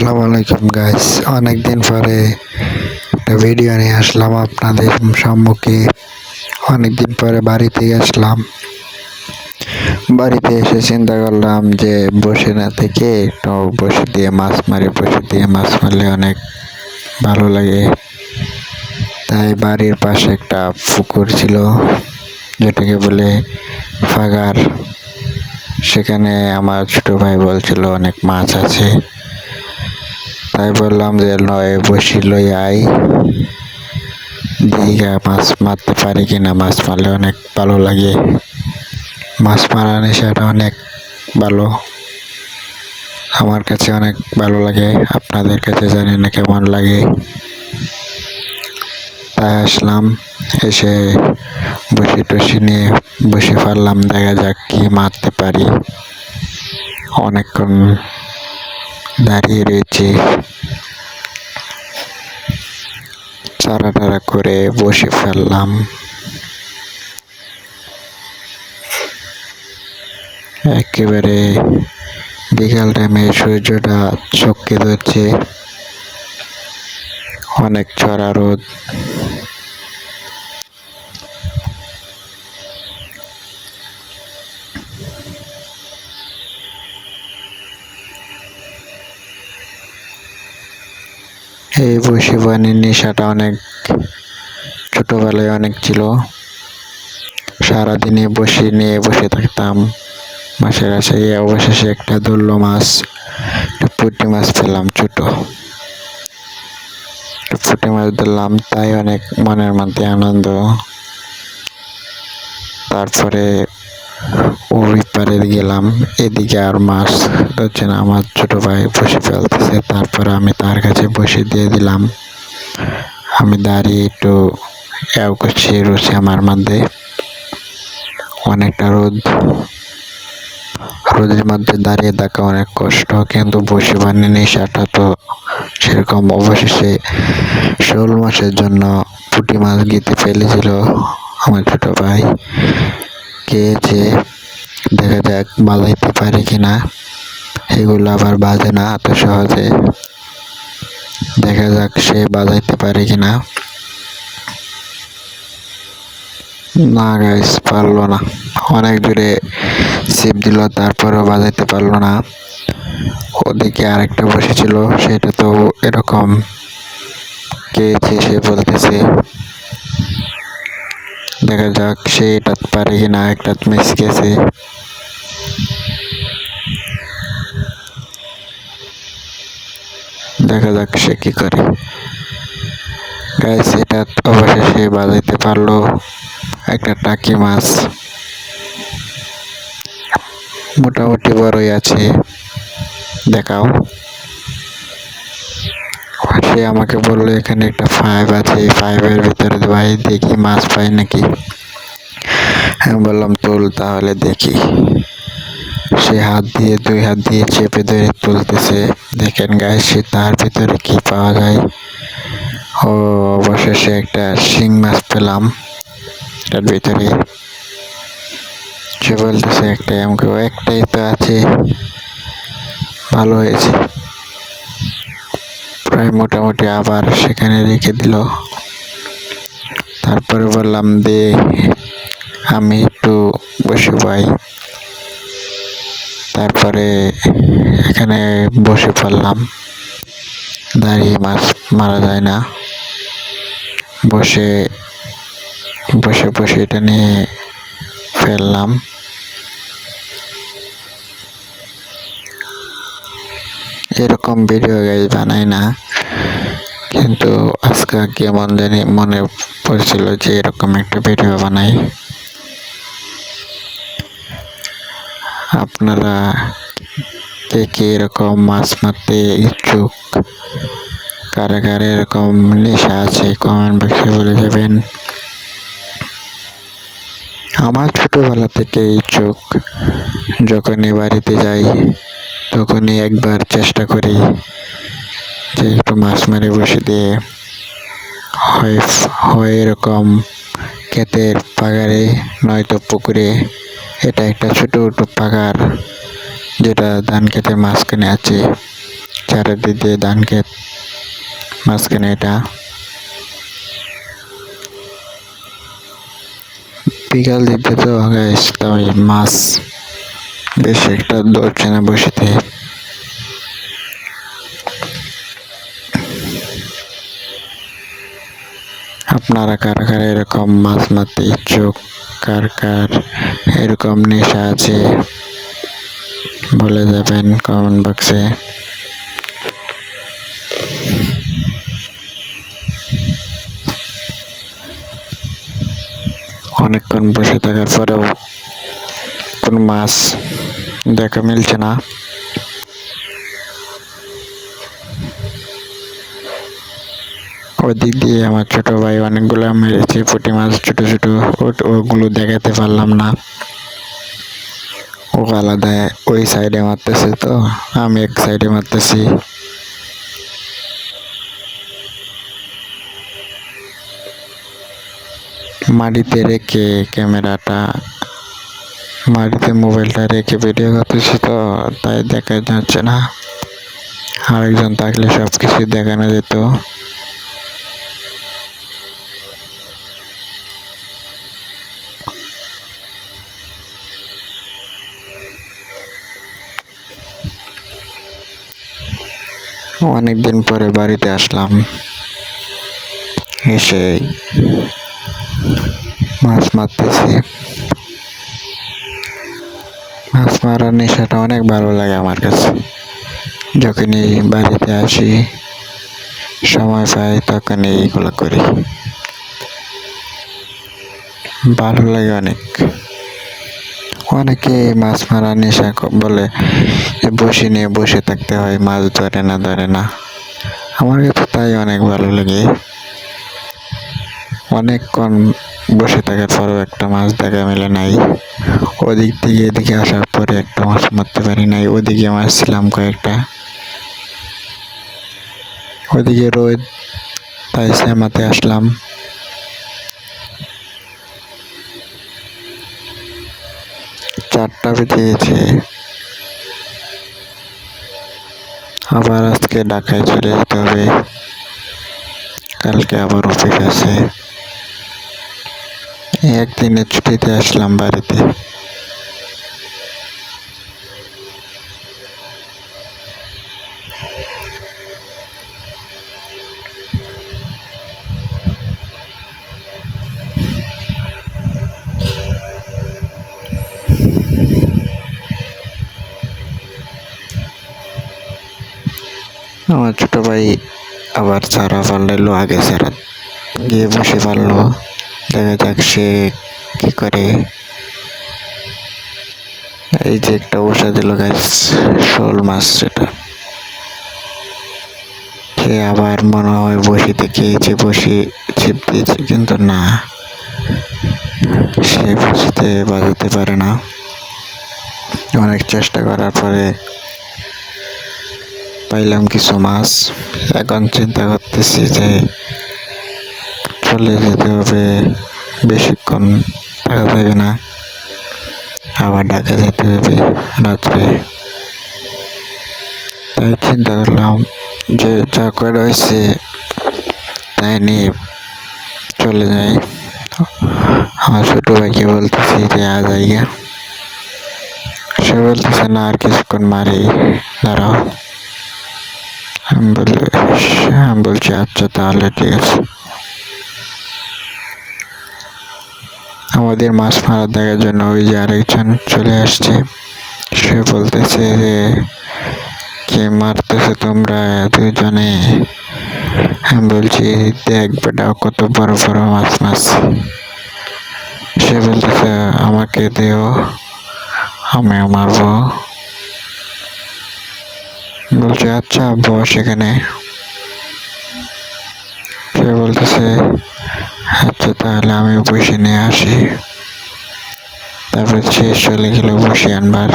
আসসালামু আলাইকুম গাইস, অনেকদিন পরে একটা ভিডিও নিয়ে আসলাম আপনাদের সম্মুখে। অনেকদিন পরে বাড়িতে আসলাম। বাড়িতে এসে চিন্তা করলাম যে বসে না থেকে একটু বসে দিয়ে মাছ মারি, বসে দিয়ে মাছ মারলে অনেক ভালো লাগে। তাই বাড়ির পাশে একটা পুকুর ছিল, যেটাকে বলে ফাগার। সেখানে আমার ছোট ভাই বলছিল অনেক মাছ আছে। তাই বললাম যে নয় বসি লই আই, দীঘা মাছ মারতে পারি কিনা। মাছ মারলে অনেক ভালো লাগে, মাছ মারা নেশাটা অনেক ভালো। আমার কাছে অনেক ভালো লাগে, আপনাদের কাছে জানি না কেমন লাগে। তাই আসলাম, এসে বসি টসি নিয়ে বসে পারলাম, দেখা যাক কি মারতে পারি। অনেকক্ষণ দাঁড়িয়ে রয়েছি, চারা টারা করে বসে ফেললাম। একেবারে বিকাল টাইমে সূর্যটা চোখকে ধরছে, অনেক চড়া রোদ। এই বসে পানির নেশাটা অনেক ছোটবেলায় অনেক ছিল। সারাদিনে বসে নিয়ে বসে থাকতাম মাছের কাছে। অবশেষে একটা ধরলো মাছ, পুঁটি মাছ পেলাম, ছোট পুঁটি মাছ ধরলাম, তাই অনেক মনের মধ্যে আনন্দ। তারপরে ওই পারে গেলাম, এদিকে আর মাছ ধরছে না, আমার ছোট ভাই বসে ফেলতেছে। তারপরে আমি তার কাছে বসে দিয়ে দিলাম। আমি দাঁড়িয়ে একটু করছি, রয়েছে আমার মধ্যে অনেকটা রোদের মধ্যে দাঁড়িয়ে থাকা অনেক কষ্ট, কিন্তু বসে পানি নেশাটা তো সেরকম। অবশেষে শোল মাছের জন্য পুঁটি মাছ গিতে ফেলেছিল আমার ছোট ভাই, খেয়েছে। দেখা যাক বাজাইতে পারে কিনা। এগুলো আবার বাজে না এত সহজে, দেখা যাক সে বাজাইতে পারে কিনা। না গাইস, পারলো না, অনেক দূরে ছিপ দিল, তারপরেও বাজাইতে পারলো না। ওদিকে আরেকটা বসেছিল, সেটা তো এরকম খেয়েছে, সে বলতেছে। দেখা যাক সে এটা পারে কিনা, একটা মিস গেছে। দেখা যাক সে কি করে। গাইস, এটা অবশেষে বাজাইতে পারলো, একটা টাকি মাছ, মোটামুটি বড়ই আছে। দেখাও। সে আমাকে বললো এখানে একটা ফাইভ আছে, ফাইভের ভিতরে ভাই দেখি মাছ পাই নাকি। আমি বললাম তুল তাহলে দেখি। সে দুই হাত দিয়ে চেপে ধরে তুলতেছে। দেখেন গাইস, সে তার ভিতরে কি পাওয়া যায়। ও অবশেষে একটা শিং মাছ পেলাম তার ভিতরে। সে বলতেছে একটাই, আমাকে একটাই তো আছে, ভালো হয়েছে। প্রায় মোটামুটি আবার সেখানে রেখে দিল। তারপরে বললাম দে, আমি একটু বসে পাই। তারপরে এখানে বসে পড়লাম। দাঁড়িয়ে মাছ মারা যায় না, বসে বসে বসে এটা নিয়ে ফেললাম। এরকম ভিডিও গাইজ বানাই না, কিন্তু আজকে কেমন জানি মনে পড়ছিল যে এরকম একটা ভিডিও বানাই। আপনারা কে কে এরকম মাছ মারতে ইচ্ছুক, কারা কারা এরকম নেশা আছে, কমেন্ট বক্সে বলে যাবেন। আমার ছোটবেলা থেকে ইচ্ছুক, যখনই বাড়িতে যাই তখনই একবার চেষ্টা করি যে একটু মাছ মেরে বসে দিয়ে হয় এরকম ক্ষেতের পাগারে, নয়তো পুকুরে। এটা একটা ছোট পাগার, যেটা ধান ক্ষেতের মাঝখানে আছে। চারিদিক দিয়ে ধান ক্ষেত, মাঝখানে এটা। বিকাল দিতে তো গাইস, তবে মাছ বেশি একটা ধরছে না বসিতে। আপনারা কার কার এরকম মাছ মারতে ইচ্ছুক, কার কার এরকম নেশা আছে বলে যাবেন কমেন্ট বক্সে। অনেকক্ষণ বসে থাকার পরেও কোন মাছ দেখা মিলছে না। ওদিক দিয়ে আমার ছোট ভাই অনেকগুলো মেরেছে পুঁটি মাছ, ছোট ছোট। ওগুলো দেখাতে পারলাম না, ও আলাদা ওই সাইডে মারতেছে, তো আমি এক সাইডে মারতেছি। মাটিতে রেখে ক্যামেরাটা, মাটিতে মোবাইলটা রেখে ভিডিও করতেছি, তো তাই দেখা যাচ্ছে না। আরেকজন থাকলে সবকিছু দেখানো যেত। অনেকদিন পরে বাড়িতে আসলাম, এসে মাছ মারতেছি। মাছ মারার নেশাটা অনেক ভালো লাগে আমার কাছে। যখনই বাড়িতে আসি, সময় পাই, তখন এইগুলো করি। ভালো লাগে অনেক। অনেকে মাছ মারার নেশা বলে বসে নিয়ে বসে থাকতে হয়, মাছ ধরে না। আমার কাছে তাই অনেক ভালো লাগে। অনেকক্ষণ বসে থাকার পরেও একটা মাছ দেখা মেলে নাই। ওদিক থেকে এদিকে আসার পরে একটা মাছ মারতে পারি নাই। ওদিকে মারছিলাম কয়েকটা, ওদিকে রোদ, তাই শ্যামাতে আসলাম। চারটা বেজে গেছে। আবার আজকে ঢাকায় চলে যেতে হবে, কালকে আবার অফিস আছে। একদিনের ছুটিতে আসলাম বাড়িতে। আমার ছোট ভাই আবার ছাড়া পারলো, আগে ছাড়া গিয়ে বসে পারলো। দেখা যাক সে কি করে। এই যে একটা বসা দিল গাইস, শোল মাছ, সেটা সে আবার মনে হয় বসিতে খেয়েছে, বসি ছিপ দিয়েছে, কিন্তু না, সে বসিতে বাজাতে পারে না। অনেক চেষ্টা করার পরে পাইলাম কিছু মাছ। এখন চিন্তা করতেছি যে চলে যেতে হবে, বেশিক্ষণ থাকা যাবে না, আবার ঢাকা যেতে হবে রাত্রে। তাই চিন্তা করলাম যে যা করা হয়েছে তাই নিয়ে চলে যাই। আমার ছোট ভাইকে বলতেছি যে আজ আইগা, সে বলতেছে না আর কিছুক্ষণ মারি, দাঁড়াও। আমি বলছি আচ্ছা তাহলে ঠিক আছে। আমাদের মাছ মারা দেখার জন্য ওই যে আরেকজন চলে আসছে। সে বলতেছে যে কে মারতেছে তোমরা দুজনে? আমি বলছি দেখ বেটা কত বড় বড় মাছ মারছে। সে বলতেছে আমাকে দেও, আমিও মারবো। বলছে আচ্ছা বস এখানে। সে বলতেছে আচ্ছা তাহলে আমি বসে নিয়ে আসি। তারপর সে চলে গেল বসে আনবার।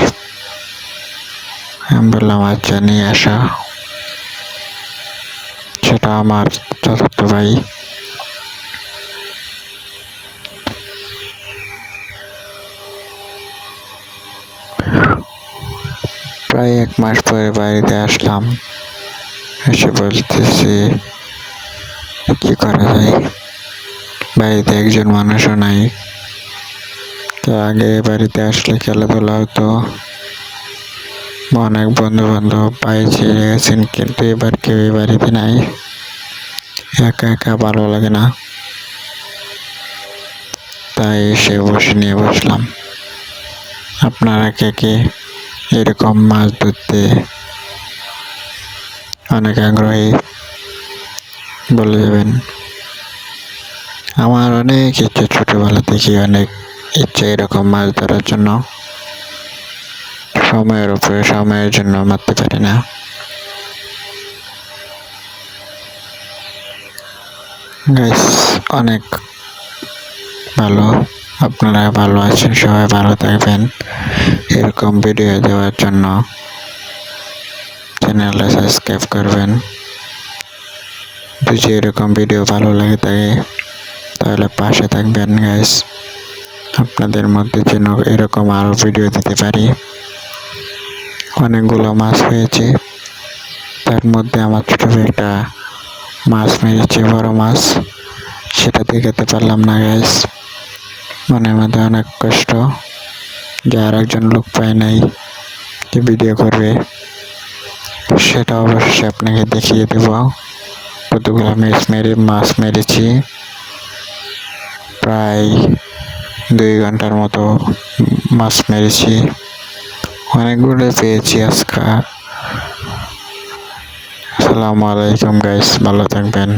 আমি বললাম আচ্ছা নিয়ে আসা। সেটা আমার চাচাতো ভাই। প্রায় 1 মাস পরে বাড়িতে আসলাম। এসে বলতেছে কি করা যায়, বাড়িতে একজন মানুষও নাই। তো আগে বাড়িতে আসলে খেলাধুলা হতো, অনেক বন্ধু বান্ধব পায়ে ছেড়ে গেছেন, কিন্তু এবার কেউ বাড়িতে নাই। একা একা ভালো লাগে না, তাই এসে নিয়ে বসলাম। আপনারা কে কে এরকম মাছ ধরতে অনেক আগ্রহী বলে যাবেন। আমার অনেক ইচ্ছে, ছোটবেলা থেকে অনেক ইচ্ছে এরকম মাছ ধরার জন্য। সময়ের জন্য মারতে পারি না। গাইস অনেক ভালো, আপনারা ভালো আছেন, সবাই ভালো থাকবেন। এরকম ভিডিও দেওয়ার জন্য চ্যানেলটা সাবস্ক্রাইব করবেন। যদি এরকম ভিডিও ভালো লাগে থাকে তাহলে পাশে থাকবেন গাইস। আপনাদের মধ্যে যেন এরকম আরো ভিডিও দিতে পারি। অনেকগুলো মাছ হয়েছে, তার মধ্যে আমার ছোট একটা মাছ মেরেছে, বড় মাছ, সেটা দেখাতে পারলাম না গাইস। মনের মধ্যে অনেক কষ্ট যে আর একজন লোক পায় নাই যে ভিডিও করবে, সেটা অবশ্যই আপনাকে দেখিয়ে দেব। কতগুলো মাছ মেরেছি, প্রায় 2 ঘন্টার মতো মাছ মেরেছি, অনেকগুলো পেয়েছি আজকে। আসসালামু আলাইকুম গাইস, ভালো থাকবেন।